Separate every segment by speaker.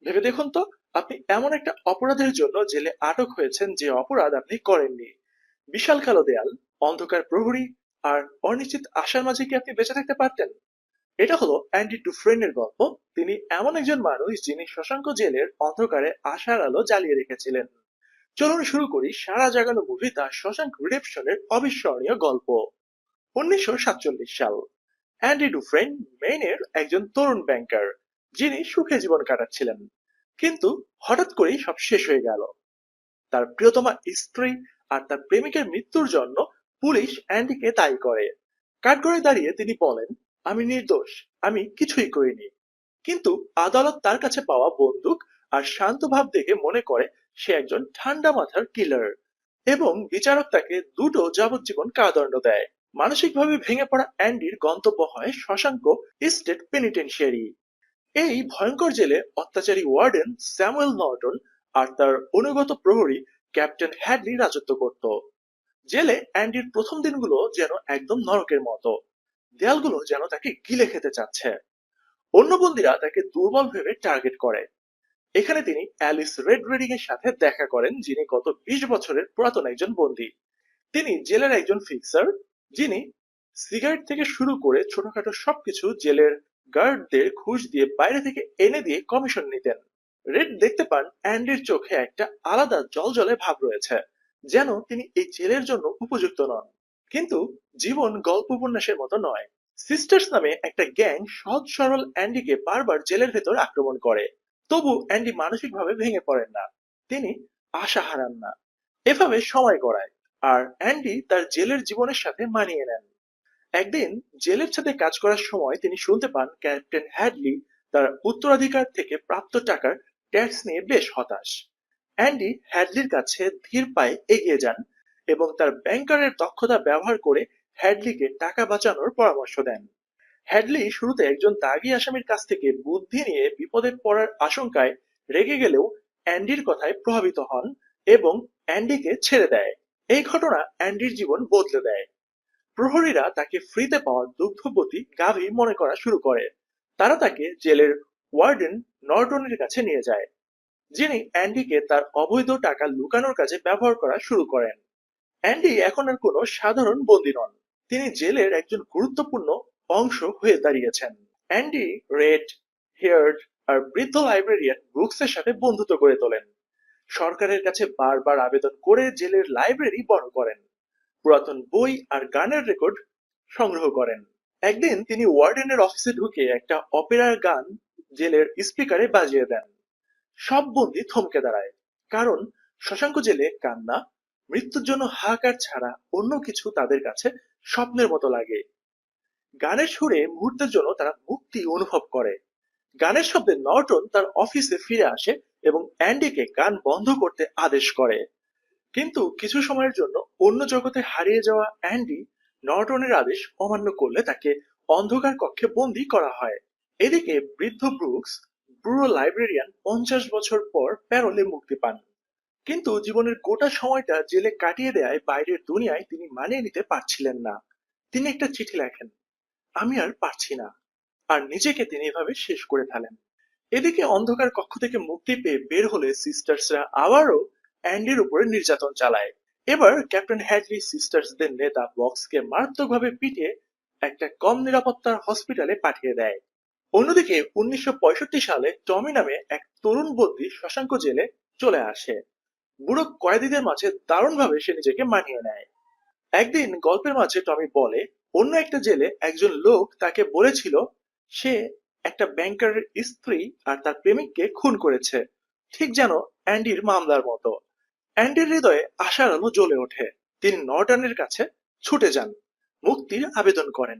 Speaker 1: ভেবে দেখুন তো, আপনি এমন একটা অপরাধের জন্য জেলে আটক হয়েছেন যে অপরাধ আপনি করেননি। বিশাল কালো দেয়াল, অন্ধকার প্রহরী আর অনিশ্চিত আশার মাঝে কি আপনি বেঁচে থাকতে পারতেন? এটা হলো অ্যান্ডি ডুফ্রেনের গল্প। তিনি এমন একজন মানুষ যিনি শশাঙ্ক জেলের অন্ধকারে আশার আলো জ্বালিয়ে রেখেছিলেন। চলুন শুরু করি সারা জাগানো মুভি দ্য শশাঙ্ক রিডেম্পশনের অবিস্মরণীয় গল্প। 1947 সাল। অ্যান্ডি ডুফ্রেন মেইনের একজন তরুণ ব্যাংকার, যিনি সুখে জীবন কাটাচ্ছিলেন। কিন্তু হঠাৎ করেই সব শেষ হয়ে গেল। তার প্রিয়তমা স্ত্রী আর তার প্রেমিকের মৃত্যুর জন্য পুলিশ অ্যান্ডিকে দায়ী করে। কাঠগড়ায় দাঁড়িয়ে তিনি বলেন, আমি নির্দোষ, আমি কিছুই করিনি। কিন্তু আদালত তার কাছে পাওয়া বন্দুক আর শান্ত ভাব দেখে মনে করে সে একজন ঠান্ডা মাথার কিলার, এবং বিচারক তাকে দুটো যাবজ্জীবন কারাদণ্ড দেয়। মানসিকভাবে ভেঙে পড়া অ্যান্ডির গন্তব্য হয় শশাঙ্ক স্টেট পেনিটেনশিয়ারি। এই ভয়ঙ্কর জেলে অত্যাচারী ওয়ার্ডেন স্যামুয়েল নর্টন আর তার অনুগত প্রহরী ক্যাপ্টেন হ্যাডলি রাজত্ব করত। জেলে অ্যান্ডির প্রথম দিনগুলো যেন একদম নরকের মতো। দেয়ালগুলো যেন তাকে গিলে খেতে চাচ্ছে। অন্য বন্দীরা তাকে দুর্বল ভেবে টার্গেট করে। এখানে তিনি অ্যালিস রেড রেডিং এর সাথে দেখা করেন, যিনি গত 20 বছরের পুরাতন একজন বন্দী। তিনি জেলের একজন ফিক্সার, যিনি সিগারেট থেকে শুরু করে ছোটখাটো সবকিছু জেলের গার্ডদের ঘুষ দিয়ে বাইরে থেকে এনে দিয়ে কমিশন নিতেন। রেড দেখতে পান অ্যান্ডির চোখে একটা আলাদা জলজলে ভাব রয়েছে, যেন তিনি এই জেলের জন্য উপযুক্ত নন। কিন্তু জীবন গল্প উপন্যাসের মতো নয়। সিস্টার্স নামে একটা গ্যাং সহজ সরল অ্যান্ডিকে বারবার জেলের ভেতর আক্রমণ করে। তবু অ্যান্ডি মানসিকভাবে ভেঙে পড়েন না। তিনি আশা হারান না। এভাবে সময় গড়ায় আর অ্যান্ডি তার জেলের জীবনের সাথে মানিয়ে নেন। একদিন জেলের সাথে কাজ করার সময় তিনি শুনতে পান ক্যাপ্টেন হ্যাডলি তার উত্তরাধিকার থেকে প্রাপ্ত টাকার ট্যাক্স নিয়ে বেশ হতাশ। অ্যান্ডি হ্যাডলির কাছে ধীর পায়ে এগিয়ে যান এবং তার ব্যাংকারের দক্ষতা ব্যবহার করে হ্যাডলিকে টাকা বাঁচানোর পরামর্শ দেন। হ্যাডলি শুরুতে একজন দাগী আসামির কাছ থেকে বুদ্ধি নিয়ে বিপদে পড়ার আশঙ্কায় রেগে গেলেও অ্যান্ডির কথায় প্রভাবিত হন এবং অ্যান্ডিকে ছেড়ে দেয়। এই ঘটনা অ্যান্ডির জীবন বদলে দেয়। প্রহরীরা তাকে ফ্রিতে পাওয়া দুগ্ধবতী গাভী মনে করা শুরু করে। তারা তাকে জেলের ওয়ার্ডেন নর্টনের কাছে নিয়ে যায়, যিনি অ্যান্ডিকে তার অবৈধ টাকা লুকানোর কাজে ব্যবহার করা শুরু করেন। অ্যান্ডি এখন আর কোনো সাধারণ বন্দী নন। তিনি জেলের একজন গুরুত্বপূর্ণ অংশ হয়ে দাঁড়িয়েছেন। অ্যান্ডি রেড হেয়ার্ড আর বৃদ্ধ লাইব্রেরিয়ান ব্রুকসের সাথে বন্ধুত্ব গড়ে তোলেন। সরকারের কাছে বারবার আবেদন করে জেলের লাইব্রেরি বড় করেন। পুরাতন বই আর গানের রেকর্ড সংগ্রহ করেন। একদিন তিনি ওয়ার্ডেনের অফিসে ঢুকে একটা অপেরার গান জেলের স্পিকারে বাজিয়ে দেন। সব বন্দী থমকে দাঁড়ায়, কারণ শশাঙ্ক জেলে কান্না, মৃত্যুর জন্য হাহাকার ছাড়া অন্য কিছু তাদের কাছে স্বপ্নের মতো লাগে। গানের সুরে মুহূর্তের জন্য তারা মুক্তি অনুভব করে। গানের শব্দে নর্টন তার অফিসে ফিরে আসে এবং অ্যান্ডিকে গান বন্ধ করতে আদেশ করে। কিন্তু কিছু সময়ের জন্য অন্য জগতে হারিয়ে যাওয়া অ্যান্ডি নর্টনের আদেশ অমান্য করলে তাকে অন্ধকার কক্ষে বন্দী করা হয়। এদিকে বৃদ্ধ ব্রুকস, ব্যুরো লাইব্রেরিয়ান, 50 বছর পর প্যারোলে মুক্তি পান। কিন্তু জীবনের গোটা সময়টা জেলে কাটিয়ে দেয় বাইরের দুনিয়ায় তিনি মানিয়ে নিতে পারছিলেন না। তিনি একটা চিঠি লেখেন, আমি আর পারছি না, আর নিজেকে তিনি এভাবে শেষ করে ফেলেন। এদিকে অন্ধকার কক্ষ থেকে মুক্তি পেয়ে বের হলে সিস্টার্সরা আবারও অ্যান্ডির উপরে নির্যাতন চালায়। এবার ক্যাপ্টেন হ্যাডলি সিস্টার্সদের নেতা বক্সকে মারাত্মকভাবে পিটিয়ে একটা কম নিরাপত্তার হসপিটালে পাঠিয়ে দেয়। অন্যদিকে 1965 সালে টমি নামে এক তরুণ বন্দী শশাঙ্ক জেলে চলে আসে। বুড়ো কয়েদিদের মাঝে দারুণভাবে সে নিজেকে মানিয়ে নেয়। একদিন গল্পের মাঝে টমি বলে, অন্য একটা জেলে একজন লোক তাকে বলেছিল সে একটা ব্যাংকারের স্ত্রী আর তার প্রেমিককে খুন করেছে, ঠিক যেন অ্যান্ডির মামলার মতো। অ্যান্ডির হৃদয়ে আশার আলো জ্বলে ওঠে। তিনি নর্টনের কাছে ছুটে যান, মুক্তির আবেদন করেন।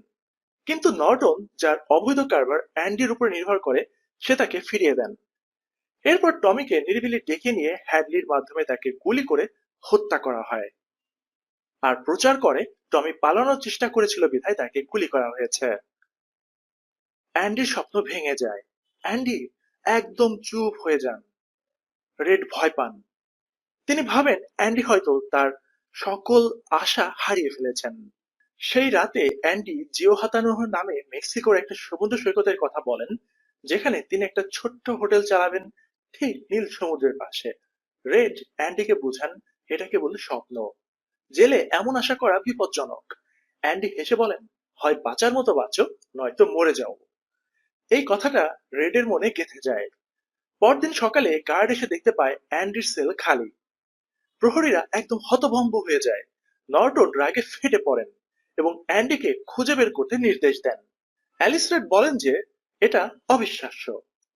Speaker 1: কিন্তু নর্টন, যার অবৈধ কারবার অ্যান্ডির উপর নির্ভর করে, সে তাকে ফিরিয়ে দেন। এরপর টমিকে নিরিবিলি ডেকে নিয়ে হ্যাডলির মাধ্যমে তাকে গুলি করে হত্যা করা হয়, আর প্রচার করে টমি পালানোর চেষ্টা করেছিল বিধায় তাকে গুলি করা হয়েছে। অ্যান্ডির স্বপ্ন ভেঙে যায়। অ্যান্ডি একদম চুপ হয়ে যান। রেড ভয় পান। তিনি ভাবেন অ্যান্ডি হয়তো তার সকল আশা হারিয়ে ফেলেছেন। সেই রাতে অ্যান্ডি জিও হাতানোহ নামে মেক্সিকোর একটা সমুদ্র সৈকতের কথা বলেন, যেখানে তিনি একটা ছোট্ট হোটেল চালাবেন, ঠিক নীল সমুদ্রের পাশে। রেড অ্যান্ডিকে বুঝান এটা কেবল স্বপ্ন। জেলে এমন আশা করা বিপজ্জনক। অ্যান্ডি হেসে বলেন, হয় বাঁচার মতো বাঁচো, নয়তো মরে যাও। এই কথাটা রেডের মনে গেঁথে যায়। পরদিন সকালে গার্ড এসে দেখতে পায় অ্যান্ডির সেল খালি। প্রহরীরা একদম হতভম্ব হয়ে যায়। নর্টন রাগে ফেটে পড়েন এবং অ্যান্ডিকে খুঁজে বের করতে নির্দেশ দেন। অ্যালিস রেড বলেন যে এটা অবিশ্বাস্য।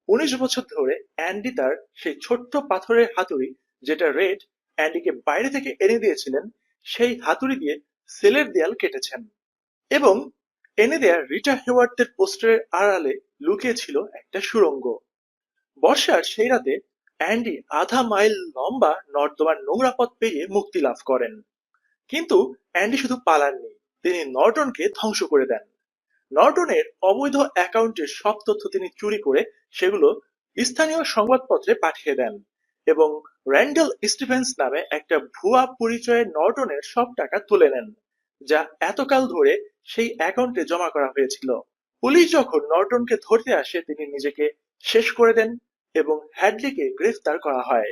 Speaker 1: 19 বছর ধরে অ্যান্ডি তার সেই ছোট্ট পাথরের হাতুড়ি, যেটা রেড অ্যান্ডিকে বাইরে থেকে এনে দিয়েছিলেন, সেই হাতুড়ি দিয়ে সেলের দেয়াল কেটেছেন। এবং এনে দেয়া রিটা হেওয়ার্ডের পোস্টারের আড়ালে লুকিয়ে ছিল একটা সুড়ঙ্গ। বর্ষার সেই রাতে অ্যান্ডি আধা মাইল লম্বা নর্দমার নোংরা পথ পেরিয়ে মুক্তি লাভ করেন। কিন্তু অ্যান্ডি শুধু পালাননি, তিনি নর্টনকে ধ্বংস করে দেন। নর্টনের অবৈধ অ্যাকাউন্টের সব তথ্য তিনি চুরি করে সেগুলো স্থানীয় সংবাদপত্রে পাঠিয়ে দেন এবং র্যান্ডেল স্টিভেন্স নামে একটা ভুয়া পরিচয়ে নর্টনের সব টাকা তুলে নেন, যা এতকাল ধরে সেই অ্যাকাউন্টে জমা করা হয়েছিল। পুলিশ যখন নর্টনকে ধরতে আসে তিনি নিজেকে শেষ করে দেন এবং হ্যাডলিকে গ্রেফতার করা হয়।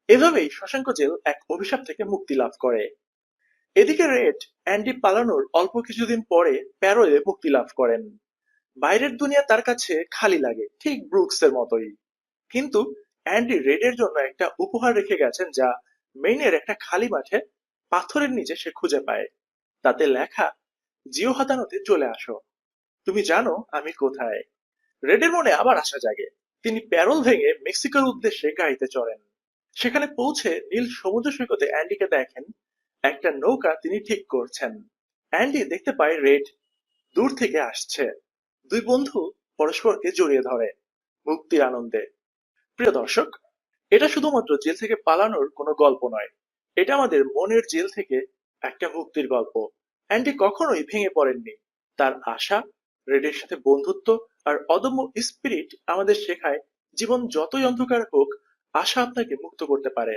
Speaker 1: এভাবেই শশাঙ্ক জেল এক অভিশাপ থেকে মুক্তি লাভ করে। এদিকে রেড অ্যান্ডি পালানোর অল্প কিছুদিন পরে প্যারোলে মুক্তি লাভ করেন। বাইরের দুনিয়া তার কাছে খালি লাগে, ঠিক ব্রুকসের মতোই। কিন্তু অ্যান্ডি রেডের জন্য একটা উপহার রেখে গেছেন, যা মেইনের একটা খালি মাঠে পাথরের নিচে সে খুঁজে পায়। তাতে লেখা, জিও হাতানোতে চলে আসো, তুমি জানো আমি কোথায়। রেডের মনে আবার আশা জাগে। তিনি প্যারোল ভেঙে মেক্সিকোর উদ্দেশ্যে গাড়িতে চড়েন। সেখানে পৌঁছে নীল সমুদ্র সৈকতে অ্যান্ডিকে দেখেন একটা নৌকা তিনি ঠিক করছেন। অ্যান্ডি দেখতে পায় রেড দূর থেকে আসছে। দুই বন্ধু পরস্পরকে জড়িয়ে ধরে মুক্তির আনন্দে। প্রিয় দর্শক, এটা শুধুমাত্র জেল থেকে পালানোর কোনো গল্প নয়, এটা আমাদের মনের জেল থেকে একটা মুক্তির গল্প। অ্যান্ডি কখনোই ভেঙে পড়েননি। তার আশা, রেডের সাথে বন্ধুত্ব আর অদম্য স্পিরিট আমাদের শেখায় জীবন যতই অন্ধকার হোক, আশা আপনাকে মুক্ত করতে পারে।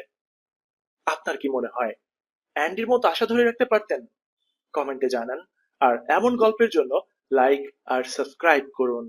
Speaker 1: আপনার কি মনে হয় অ্যান্ডির মতো আশা ধরে রাখতে পারতেন? কমেন্টে জানান। আর এমন গল্পের জন্য লাইক আর সাবস্ক্রাইব করুন।